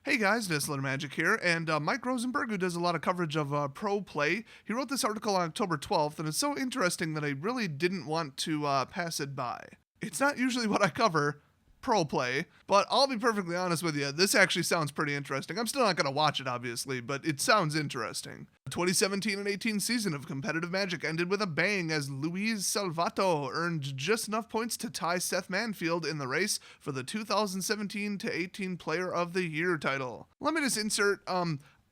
Hey guys, Nestler Magic here, and Mike Rosenberg, who does a lot of coverage of pro play, he wrote this article on October 12th, and it's so interesting that I really didn't want to pass it by. It's not usually what I cover, pro play, but I'll be perfectly honest with you, this actually sounds pretty interesting. I'm still not going to watch it, obviously, but it sounds interesting. The 2017 and 18 season of competitive Magic ended with a bang as Luis Salvato earned just enough points to tie Seth Manfield in the race for the 2017 to 18 Player of the Year title. Let me just insert,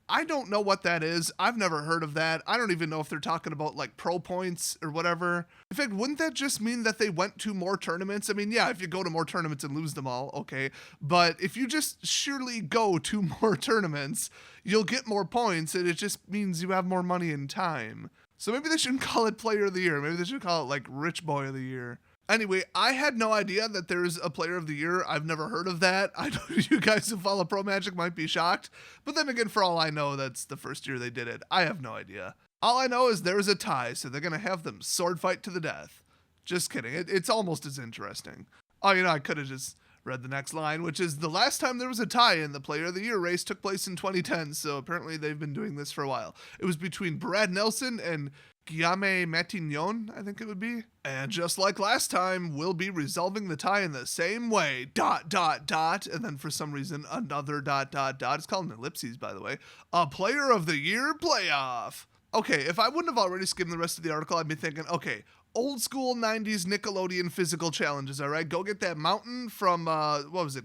I don't know what that is. I've never heard of that. I don't even know if they're talking about like pro points or whatever. In fact, wouldn't that just mean that they went to more tournaments? I mean, yeah, if you go to more tournaments and lose them all, okay. But if you just surely go to more tournaments, you'll get more points, and it just means you have more money and time. So maybe they shouldn't call it Player of the Year. Maybe they should call it like Rich Boy of the Year. Anyway, I had no idea that there's a Player of the Year. I've never heard of that. I know you guys who follow Pro Magic might be shocked. But then again, for all I know, that's the first year they did it. I have no idea. All I know is there's a tie, so they're going to have them sword fight to the death. Just kidding. It's almost as interesting. Oh, I could have just read the next line, which is the last time there was a tie in the Player of the Year race took place in 2010, so apparently they've been doing this for a while. It was between Brad Nelson and Guillaume Matignon, I think it would be. And just like last time, we'll be resolving the tie in the same way. ... And then for some reason, another ... It's called an ellipses, by the way. A Player of the Year playoff. Okay, if I wouldn't have already skimmed the rest of the article, I'd be thinking, okay, old school 90s Nickelodeon physical challenges, all right? Go get that mountain from,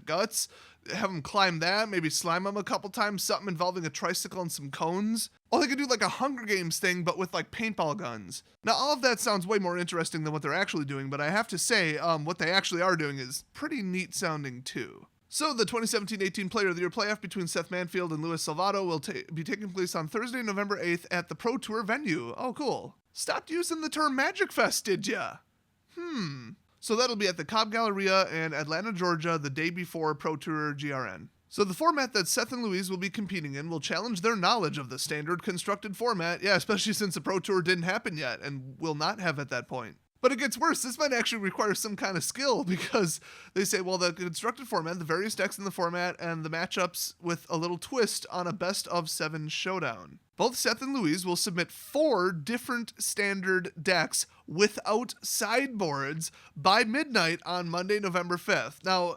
Guts? Have them climb that, maybe slime them a couple times, something involving a tricycle and some cones. Or they could do like a Hunger Games thing, but with like paintball guns. Now, all of that sounds way more interesting than what they're actually doing, but I have to say, what they actually are doing is pretty neat sounding too. So the 2017-18 Player of the Year playoff between Seth Manfield and Luis Salvato will be taking place on Thursday, November 8th at the Pro Tour venue. Oh, cool. Stopped using the term Magic Fest, did ya? So that'll be at the Cobb Galleria in Atlanta, Georgia, the day before Pro Tour GRN. So the format that Seth and Luis will be competing in will challenge their knowledge of the standard constructed format, yeah, especially since the Pro Tour didn't happen yet and will not have at that point. But it gets worse. This might actually require some kind of skill because they say, well, the constructed format, the various decks in the format, and the matchups with a little twist on a best-of-7 showdown. Both Seth and Luis will submit 4 different standard decks without sideboards by midnight on Monday, November 5th. Now,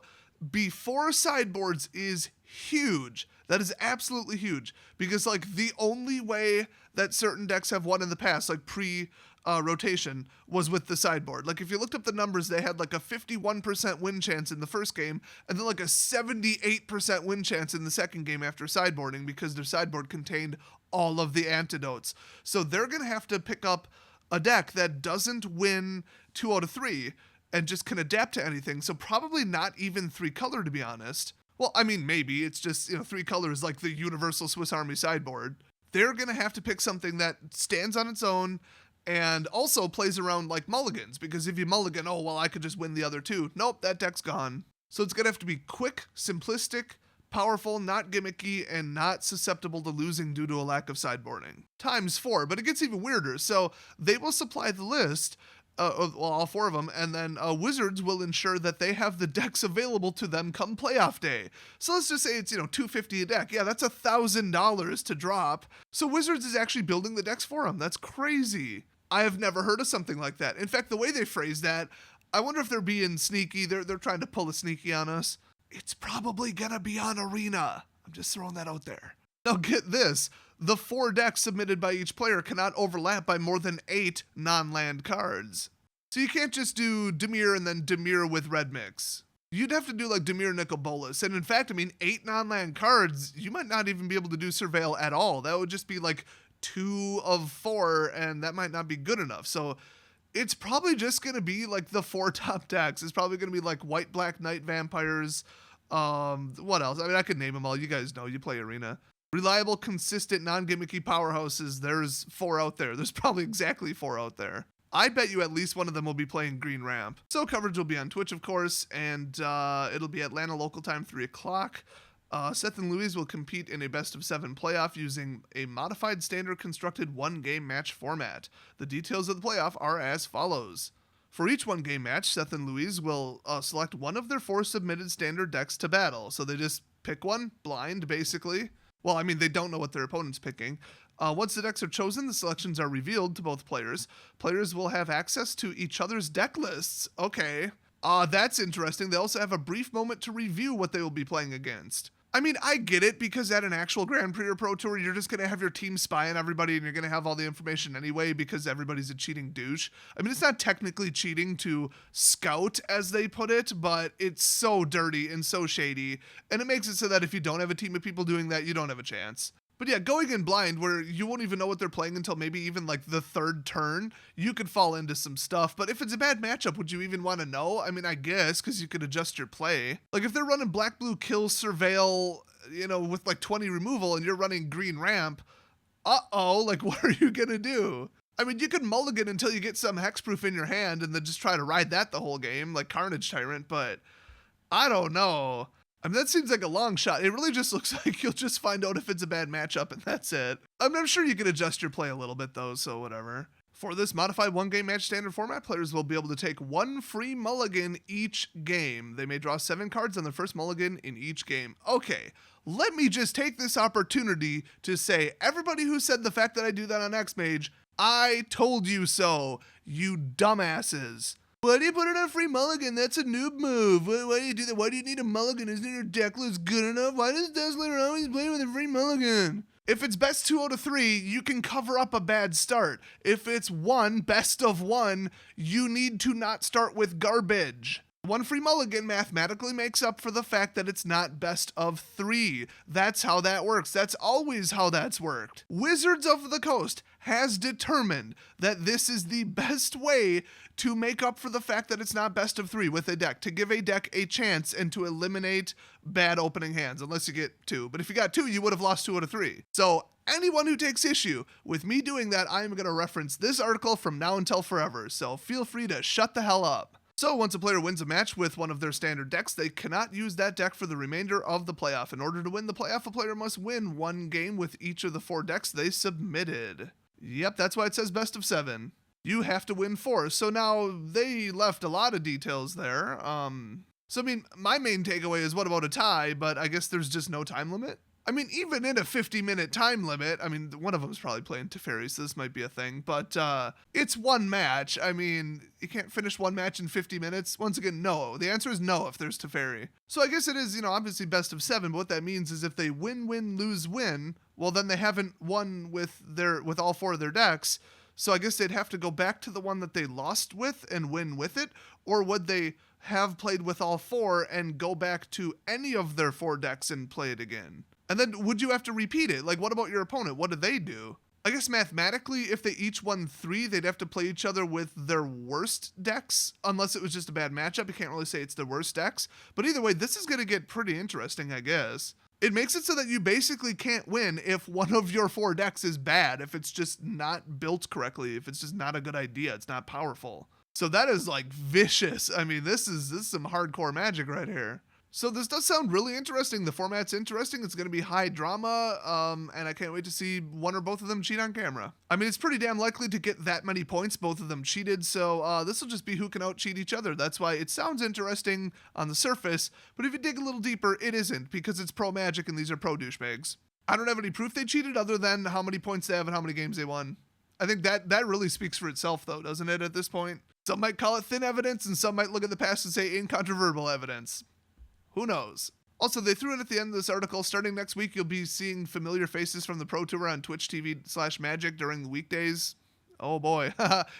before sideboards is huge. That is absolutely huge because, like, the only way that certain decks have won in the past, like rotation, was with the sideboard. Like, if you looked up the numbers, they had like a 51% win chance in the first game and then like a 78% win chance in the second game after sideboarding because their sideboard contained all of the antidotes. So they're going to have to pick up a deck that doesn't win 2 out of 3 and just can adapt to anything. So probably not even 3 color, to be honest. Well, I mean, maybe it's just, 3 colors like the universal Swiss Army sideboard. They're going to have to pick something that stands on its own and also plays around like mulligans, because if you mulligan, oh, well, I could just win the other 2. Nope, that deck's gone. So it's going to have to be quick, simplistic, powerful, not gimmicky, and not susceptible to losing due to a lack of sideboarding. Times 4, but it gets even weirder. So they will supply the list, all 4 of them, and then Wizards will ensure that they have the decks available to them come playoff day. So let's just say it's, $250 a deck. Yeah, that's $1,000 to drop. So Wizards is actually building the decks for them. That's crazy. I have never heard of something like that. In fact, the way they phrase that, I wonder if they're being sneaky. They're trying to pull a sneaky on us. It's probably gonna be on Arena. I'm just throwing that out there. Now get this. The 4 decks submitted by each player cannot overlap by more than 8 non-land cards. So you can't just do Dimir and then Dimir with Red Mix. You'd have to do like Dimir Nicol Bolas. And in fact, 8 non-land cards, you might not even be able to do Surveil at all. That would just be like 2 of 4, and that might not be good enough. So it's probably just going to be like the 4 top decks. It's probably going to be like White, Black, Night Vampires. What else? I could name them all. You guys know, you play Arena. Reliable, consistent, non-gimmicky powerhouses. There's 4 out there. There's probably exactly 4 out there. I bet you at least one of them will be playing Green Ramp. So coverage will be on Twitch, of course, and it'll be Atlanta local time, 3 o'clock. Seth and Luis will compete in a best-of-7 playoff using a modified standard constructed 1-game match format. The details of the playoff are as follows. For each 1-game match, Seth and Luis will select one of their 4 submitted standard decks to battle. So they just pick one, blind, basically. Well, I mean, they don't know what their opponent's picking. Once the decks are chosen, the selections are revealed to both players. Players will have access to each other's deck lists. Okay. That's interesting. They also have a brief moment to review what they will be playing against. I mean, I get it, because at an actual Grand Prix or Pro Tour, you're just going to have your team spy on everybody, and you're going to have all the information anyway because everybody's a cheating douche. I mean, it's not technically cheating to scout, as they put it, but it's so dirty and so shady, and it makes it so that if you don't have a team of people doing that, you don't have a chance. But yeah, going in blind, where you won't even know what they're playing until maybe even like the third turn, you could fall into some stuff. But if it's a bad matchup, would you even want to know? I mean, I guess, because you could adjust your play. Like if they're running black-blue kill surveil, with like 20 removal, and you're running green ramp, like what are you going to do? I mean, you could mulligan until you get some hexproof in your hand and then just try to ride that the whole game, like Carnage Tyrant, but I don't know. I mean, that seems like a long shot. It really just looks like you'll just find out if it's a bad matchup, and that's it. I'm sure you can adjust your play a little bit, though, so whatever. For this modified one-game match standard format, players will be able to take one free mulligan each game. They may draw 7 cards on their first mulligan in each game. Okay, let me just take this opportunity to say, everybody who said the fact that I do that on X-Mage, I told you so, you dumbasses. Why do you put it on free mulligan? That's a noob move. Why do you do that? Why do you need a mulligan? Isn't your deck list good enough? Why does Dazzler always play with a free mulligan? If it's best 2 out of 3, you can cover up a bad start. If it's best of 1, you need to not start with garbage. One free mulligan mathematically makes up for the fact that it's not best of 3. That's how that works. That's always how that's worked. Wizards of the Coast has determined that this is the best way to make up for the fact that it's not best of 3 with a deck, to give a deck a chance and to eliminate bad opening hands, unless you get 2. But if you got 2, you would have lost 2 out of 3. So anyone who takes issue with me doing that, I'm going to reference this article from now until forever. So feel free to shut the hell up. So once a player wins a match with one of their standard decks, they cannot use that deck for the remainder of the playoff. In order to win the playoff, a player must win 1 game with each of the 4 decks they submitted. Yep, that's why it says best of 7. You have to win 4. So now they left a lot of details there. So I mean, my main takeaway is what about a tie, but I guess there's just no time limit. I mean, even in a 50-minute time limit, I mean, one of them is probably playing Teferi, so this might be a thing, but it's 1 match. I mean, you can't finish 1 match in 50 minutes. Once again, no. The answer is no if there's Teferi. So I guess it is, obviously best of 7, but what that means is if they win, lose, win, well, then they haven't won with all 4 of their decks. So I guess they'd have to go back to the one that they lost with and win with it, or would they have played with all 4 and go back to any of their 4 decks and play it again? And then would you have to repeat it? Like, what about your opponent? What did they do? I guess mathematically, if they each won 3, they'd have to play each other with their worst decks, unless it was just a bad matchup. You can't really say it's their worst decks. But either way, this is going to get pretty interesting, I guess. It makes it so that you basically can't win if one of your 4 decks is bad, if it's just not built correctly, if it's just not a good idea, it's not powerful. So that is like vicious. I mean, this is some hardcore magic right here. So this does sound really interesting. The format's interesting. It's going to be high drama, and I can't wait to see one or both of them cheat on camera. I mean, it's pretty damn likely to get that many points. Both of them cheated, so this will just be who can out-cheat each other. That's why it sounds interesting on the surface, but if you dig a little deeper, it isn't, because it's pro Magic and these are pro douchebags. I don't have any proof they cheated other than how many points they have and how many games they won. I think that really speaks for itself, though, doesn't it, at this point? Some might call it thin evidence, and some might look at the past and say incontrovertible evidence. Who knows? Also, they threw it at the end of this article. Starting next week, you'll be seeing familiar faces from the Pro Tour on Twitch TV/Magic during the weekdays. Oh boy.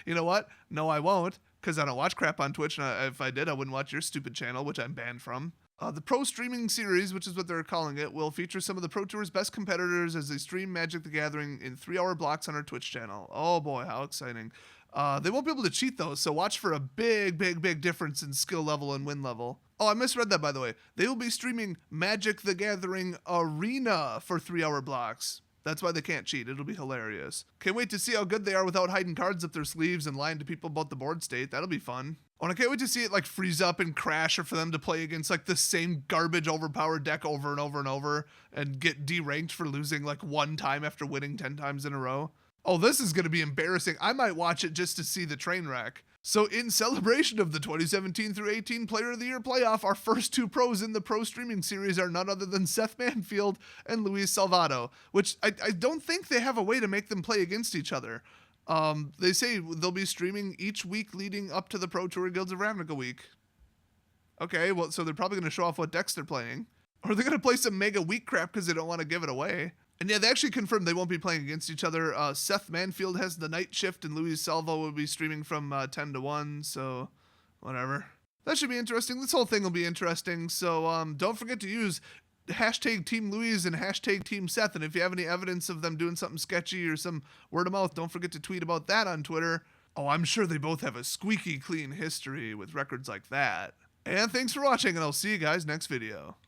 You know what? No, I won't, because I don't watch crap on Twitch, and if I did, I wouldn't watch your stupid channel, which I'm banned from. The Pro Streaming Series, which is what they're calling it, will feature some of the Pro Tour's best competitors as they stream Magic the Gathering in 3-hour blocks on our Twitch channel. Oh boy, how exciting. They won't be able to cheat though, so watch for a big difference in skill level and win level. Oh, I misread that, by the way. They will be streaming Magic the Gathering Arena for 3-hour blocks. That's why they can't cheat. It'll be hilarious. Can't wait to see how good they are without hiding cards up their sleeves and lying to people about the board state. That'll be fun. Oh, and I can't wait to see it like freeze up and crash, or for them to play against like the same garbage overpowered deck over and over and over and get deranked for losing like 1 time after winning 10 times in a row. Oh, this is going to be embarrassing. I might watch it just to see the train wreck. So, in celebration of the 2017 through 18 Player of the Year playoff, our first two pros in the pro streaming series are none other than Seth Manfield and Luis Salvato, which I don't think they have a way to make them play against each other. They say they'll be streaming each week leading up to the Pro Tour Guilds of Ravnica week. Okay, well, so they're probably going to show off what decks they're playing. Or they're going to play some mega weak crap because they don't want to give it away. And yeah, they actually confirmed they won't be playing against each other. Seth Manfield has the night shift, and Luis Salvo will be streaming from 10 to 1, so whatever. That should be interesting. This whole thing will be interesting, so don't forget to use hashtag Team Luis and hashtag Team Seth, and if you have any evidence of them doing something sketchy or some word of mouth, don't forget to tweet about that on Twitter. Oh, I'm sure they both have a squeaky clean history with records like that. And thanks for watching, and I'll see you guys next video.